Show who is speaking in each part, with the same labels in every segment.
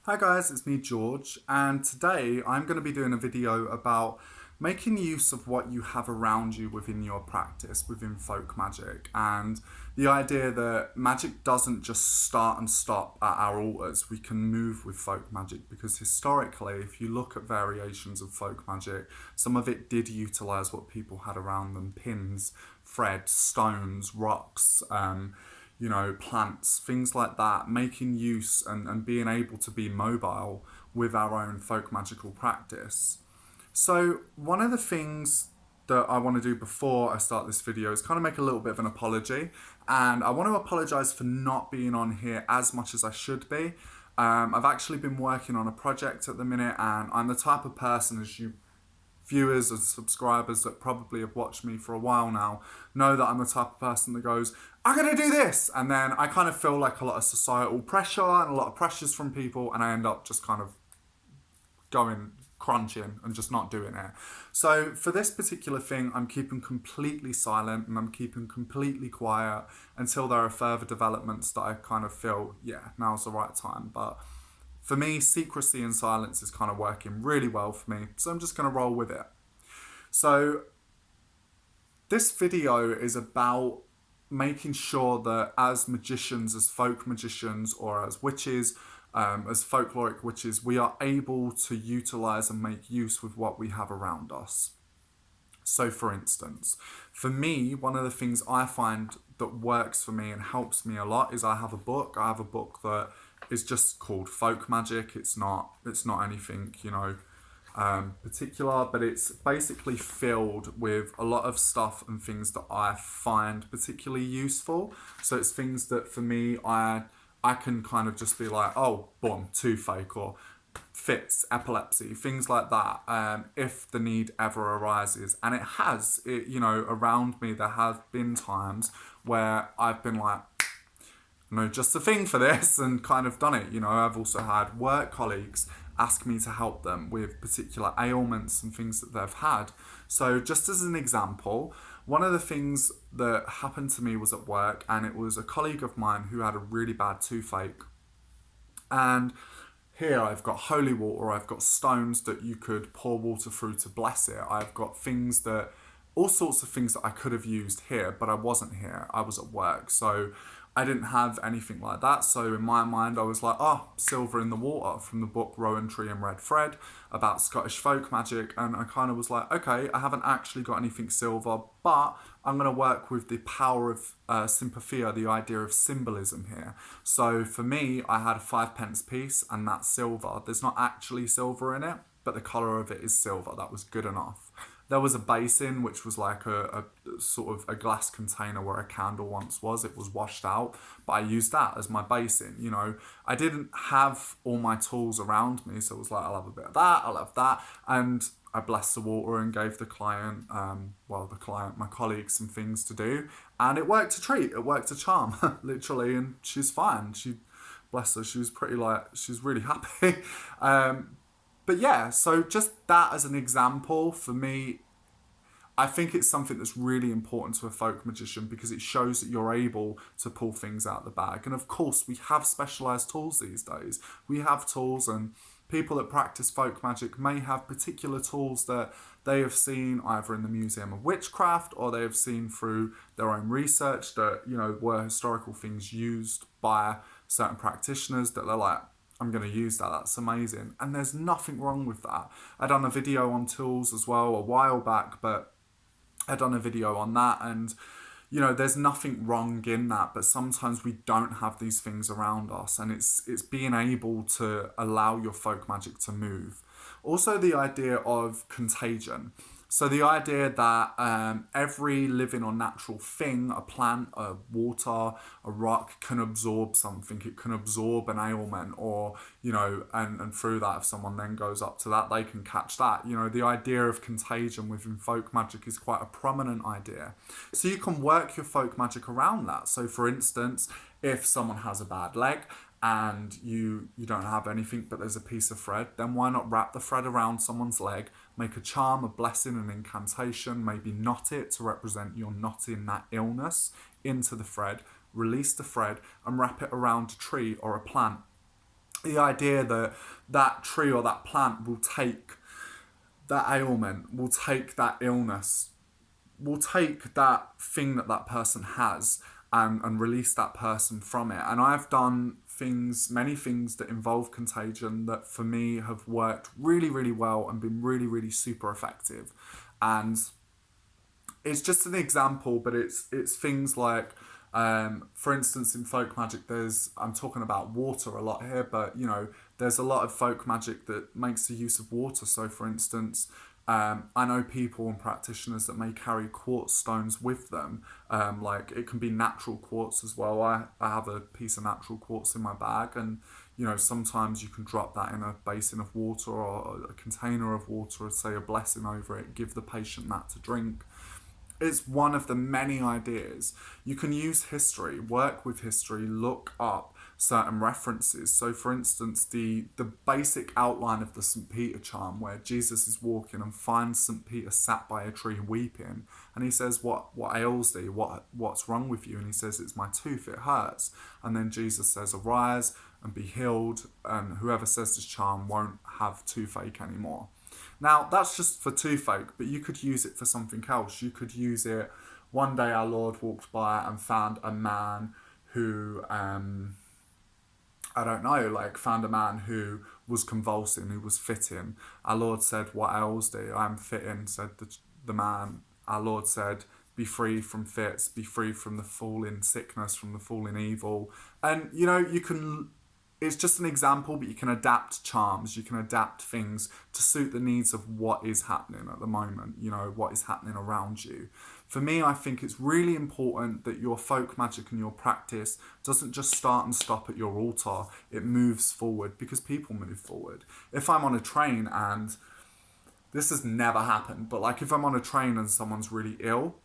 Speaker 1: Hi guys, it's me George, and today I'm going to be doing a video about making use of what you have around you within your practice, within folk magic, and the idea that magic doesn't just start and stop at our altars. We can move with folk magic because historically, if you look at variations of folk magic, some of it did utilize what people had around them: pins, thread, stones, rocks, plants, things like that, making use and being able to be mobile with our own folk magical practice. So one of the things that I want to do before I start this video is kind of make a little bit of an apology. And I want to apologize for not being on here as much as I should be. I've actually been working on a project at the minute, and I'm the type of person, as you viewers and subscribers that probably have watched me for a while now know, that I'm the type of person that goes, I'm going to do this. And then I kind of feel like a lot of societal pressure and a lot of pressures from people, and I end up just kind of going crunching and just not doing it. So for this particular thing, I'm keeping completely silent and I'm keeping completely quiet until there are further developments that I kind of feel, yeah, now's the right time. But for me, secrecy and silence is kind of working really well for me, so I'm just going to roll with it. So this video is about making sure that as magicians, as folk magicians, or as witches, as folkloric witches, we are able to utilize and make use with what we have around us. So for instance, for me, one of the things I find that works for me and helps me a lot is I have a book that is just called Folk Magic. It's not anything, particular, but it's basically filled with a lot of stuff and things that I find particularly useful. So it's things that for me, I can kind of just be like, oh, boom, toothache, or fits, epilepsy, things like that, if the need ever arises. And it has, around me, there have been times where I've been like, no, just a thing for this, and kind of done it. I've also had work colleagues ask me to help them with particular ailments and things that they've had. So just as an example, one of the things that happened to me was at work, and it was a colleague of mine who had a really bad toothache. And here I've got holy water, I've got stones that you could pour water through to bless it. I've got all sorts of things that I could have used here, but I wasn't here. I was at work. So I didn't have anything like that. So in my mind, I was like, silver in the water, from the book Rowan Tree and Red Thread about Scottish folk magic. And I kind of was like, okay, I haven't actually got anything silver, but I'm going to work with the power of sympathia, the idea of symbolism here. So for me, I had a 5 pence piece, and that's silver. There's not actually silver in it, but the colour of it is silver. That was good enough. There was a basin, which was like a sort of a glass container where a candle once was. It was washed out, but I used that as my basin. I didn't have all my tools around me, so it was like, I'll have a bit of that, I'll have that. And I blessed the water and gave the client, my colleague, some things to do. And it worked a treat, it worked a charm, literally, and she's fine. Bless her, she was she's really happy. But yeah, so just that as an example, for me, I think it's something that's really important to a folk magician, because it shows that you're able to pull things out of the bag. And of course, we have specialised tools these days. We have tools, and people that practice folk magic may have particular tools that they have seen either in the Museum of Witchcraft, or they have seen through their own research that, were historical things used by certain practitioners that they're like, I'm going to use that, that's amazing. And there's nothing wrong with that. I done a video on tools as well a while back, but I done a video on that, and there's nothing wrong in that, but sometimes we don't have these things around us, and it's being able to allow your folk magic to move. Also, the idea of contagion. So the idea that every living or natural thing, a plant, a water, a rock, can absorb something. It can absorb an ailment, or, and through that, if someone then goes up to that, they can catch that. The idea of contagion within folk magic is quite a prominent idea. So you can work your folk magic around that. So for instance, if someone has a bad leg, and you don't have anything but there's a piece of thread, then why not wrap the thread around someone's leg, make a charm, a blessing, an incantation, maybe knot it to represent you're knotting that illness into the thread, release the thread and wrap it around a tree or a plant. The idea that that tree or that plant will take that ailment, will take that illness, will take that thing that that person has and release that person from it. And I've done things, many things that involve contagion that for me have worked really, really well and been really, really super effective. And it's just an example, but it's things like, for instance, in folk magic, I'm talking about water a lot here, but there's a lot of folk magic that makes the use of water. So, for instance, I know people and practitioners that may carry quartz stones with them. Like it can be natural quartz as well. I have a piece of natural quartz in my bag, and sometimes you can drop that in a basin of water or a container of water and say a blessing over it, give the patient that to drink. It's one of the many ideas. You can use history, work with history, look up certain references. So, for instance, the basic outline of the St. Peter charm, where Jesus is walking and finds St. Peter sat by a tree weeping, and he says, "What ails thee? What's wrong with you?" And he says, "It's my tooth. It hurts." And then Jesus says, "Arise and be healed, and whoever says this charm won't have toothache anymore." Now, that's just for toothache, but you could use it for something else. You could use it. One day, our Lord walked by and found a man who, I don't know, like found a man who was convulsing, who was fitting. Our Lord said, "What ails thee?" "I'm fitting," said the man. Our Lord said, "Be free from fits, be free from the falling sickness, from the falling evil." And, you can it's just an example, but you can adapt charms, you can adapt things to suit the needs of what is happening at the moment, what is happening around you. For me, I think it's really important that your folk magic and your practice doesn't just start and stop at your altar, it moves forward because people move forward. If I'm on a train and this has never happened, but like if I'm on a train and someone's really ill,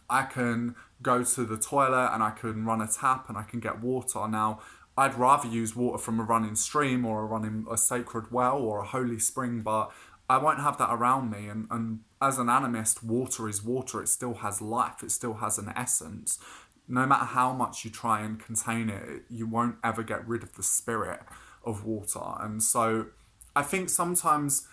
Speaker 1: I can go to the toilet and I can run a tap and I can get water. Now, I'd rather use water from a running stream or a sacred well or a holy spring, but I won't have that around me. And as an animist, water is water. It still has life. It still has an essence. No matter how much you try and contain it, you won't ever get rid of the spirit of water. And so I think sometimes,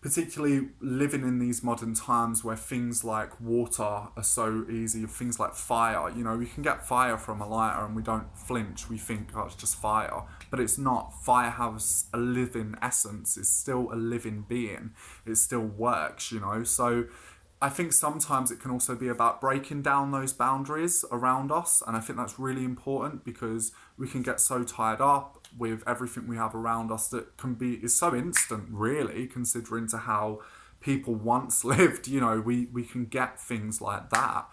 Speaker 1: particularly living in these modern times where things like water are so easy, things like fire, we can get fire from a lighter and we don't flinch, we think, oh, it's just fire, but it's not. Fire has a living essence, it's still a living being, it still works, so I think sometimes it can also be about breaking down those boundaries around us, and I think that's really important because we can get so tied up with everything we have around us that is so instant, really, considering to how people once lived. We can get things like that,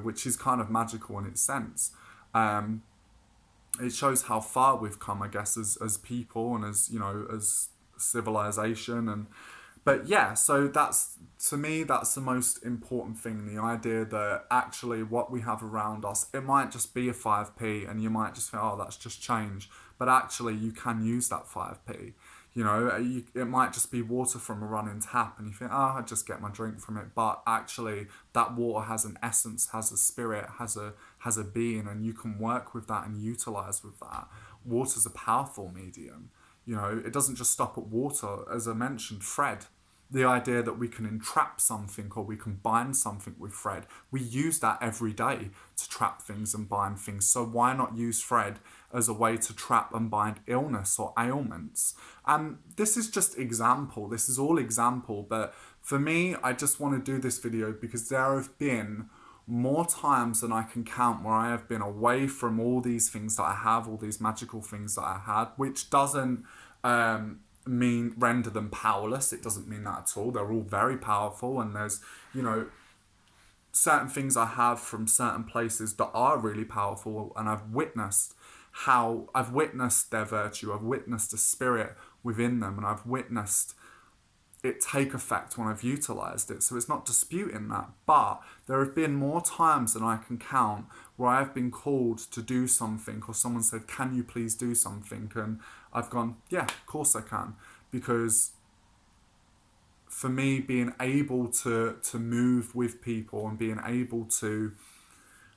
Speaker 1: which is kind of magical in its sense. It shows how far we've come, I guess, as people and as civilization. And but yeah, so that's, to me, that's the most important thing, the idea that actually what we have around us, it might just be a 5p and you might just think, oh, that's just change, but actually you can use that 5p. It might just be water from a running tap and you think, oh, I just get my drink from it, but actually that water has an essence, has a spirit, has a being, and you can work with that and utilize with that. Water's a powerful medium. It doesn't just stop at water. As I mentioned, thread. The idea that we can entrap something or we can bind something with thread. We use that every day to trap things and bind things. So why not use thread as a way to trap and bind illness or ailments? And this is just example. This is all example. But for me, I just want to do this video because there have been more times than I can count where I have been away from all these things that I have, all these magical things that I had, which doesn't mean render them powerless. It doesn't mean that at all. They're all very powerful, and there's, certain things I have from certain places that are really powerful, and I've witnessed their virtue, I've witnessed the spirit within them, and I've witnessed it take effect when I've utilized it. So it's not disputing that, but there have been more times than I can count where I've been called to do something, or someone said, "Can you please do something?" And I've gone, "Yeah, of course I can," because for me, being able to move with people and being able to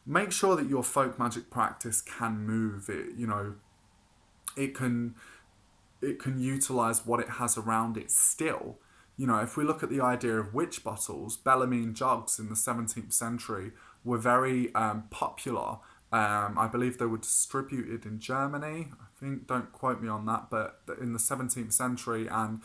Speaker 1: make sure that your folk magic practice can move, it can it can utilize what it has around it still. You know, if we look at the idea of witch bottles, Bellarmine jugs in the 17th century were very popular. I believe they were distributed in Germany. I think, don't quote me on that, but in the 17th century, and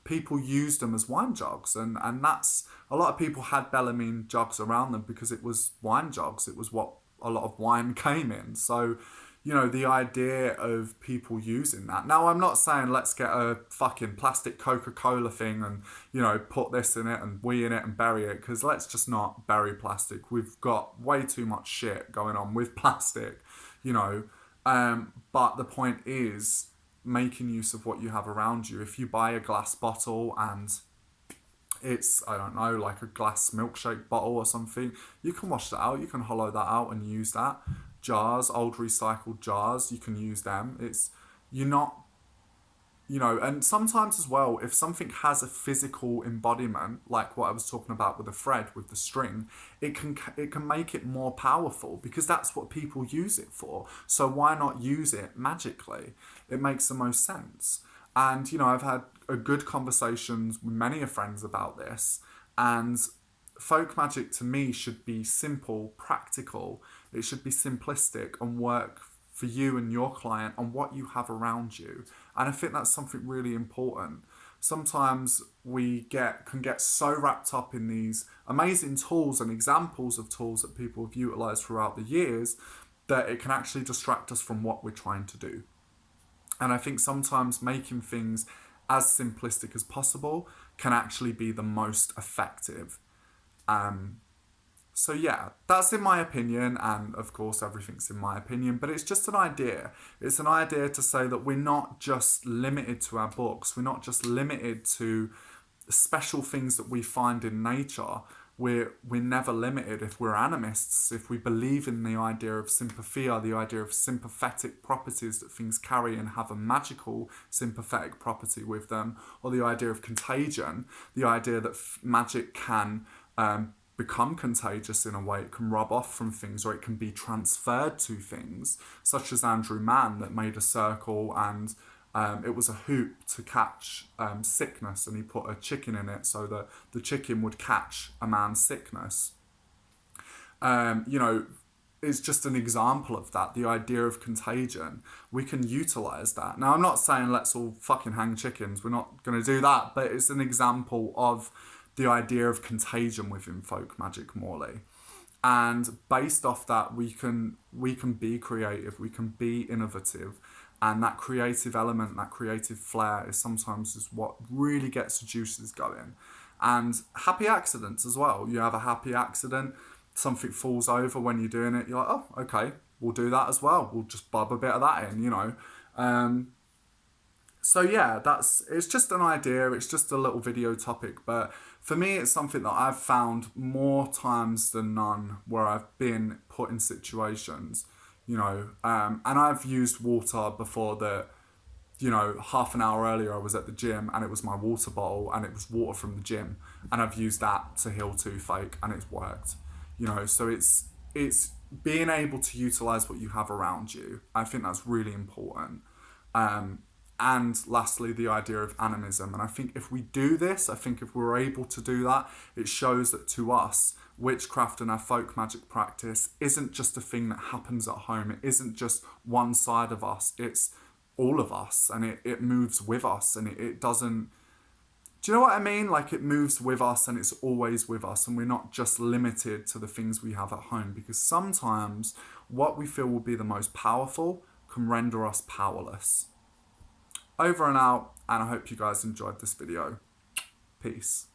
Speaker 1: people used them as wine jugs. And that's, a lot of people had Bellarmine jugs around them because it was wine jugs. It was what a lot of wine came in. So, you know, the idea of people using that. Now, I'm not saying let's get a fucking plastic Coca-Cola thing and, you know, put this in it and we in it and bury it, because let's just not bury plastic. We've got way too much shit going on with plastic, you know. But the point is making use of what you have around you. If you buy a glass bottle and it's, I don't know, like a glass milkshake bottle or something, you can wash that out, you can hollow that out and use that. Jars, old recycled jars, you can use them. It's, you're not, you know, and sometimes as well, if something has a physical embodiment, like what I was talking about with the thread, with the string, it can make it more powerful, because that's what people use it for. So why not use it magically? It makes the most sense. And, you know, I've had a good conversations with many of friends about this, and folk magic to me should be simple, practical. It should be simplistic and work for you and your client on what you have around you. And I think that's something really important. Sometimes we can get so wrapped up in these amazing tools and examples of tools that people have utilized throughout the years that it can actually distract us from what we're trying to do. And I think sometimes making things as simplistic as possible can actually be the most effective. So yeah, that's in my opinion, and of course everything's in my opinion, but it's just an idea. It's an idea to say that we're not just limited to our books, we're not just limited to special things that we find in nature. We're never limited if we're animists, if we believe in the idea of sympathia, the idea of sympathetic properties that things carry and have a magical sympathetic property with them, or the idea of contagion, the idea that magic can become contagious in a way. It can rub off from things, or it can be transferred to things, such as Andrew Mann, that made a circle and it was a hoop to catch sickness, and he put a chicken in it so that the chicken would catch a man's sickness. You know, it's just an example of that, the idea of contagion. We can utilize that. Now, I'm not saying let's all fucking hang chickens, we're not going to do that, but it's an example of the idea of contagion within folk magic, Morley. And based off that, we can be creative, we can be innovative, and that creative element, that creative flair is sometimes just what really gets the juices going. And happy accidents as well. You have a happy accident, something falls over when you're doing it, you're like, oh, okay, we'll do that as well. We'll just bob a bit of that in, you know. So yeah, it's just an idea, it's just a little video topic, but for me it's something that I've found more times than none where I've been put in situations, you know, and I've used water before that, you know, half an hour earlier I was at the gym and it was my water bottle and it was water from the gym, and I've used that to heal toothache and it's worked, you know. So it's being able to utilize what you have around you. I think that's really important. And lastly, the idea of animism. And I think if we do this, I think if we're able to do that, it shows that to us, witchcraft and our folk magic practice isn't just a thing that happens at home. It isn't just one side of us. It's all of us, and it moves with us, and it doesn't... Do you know what I mean? Like, it moves with us and it's always with us, and we're not just limited to the things we have at home, because sometimes what we feel will be the most powerful can render us powerless. Over and out, and I hope you guys enjoyed this video. Peace.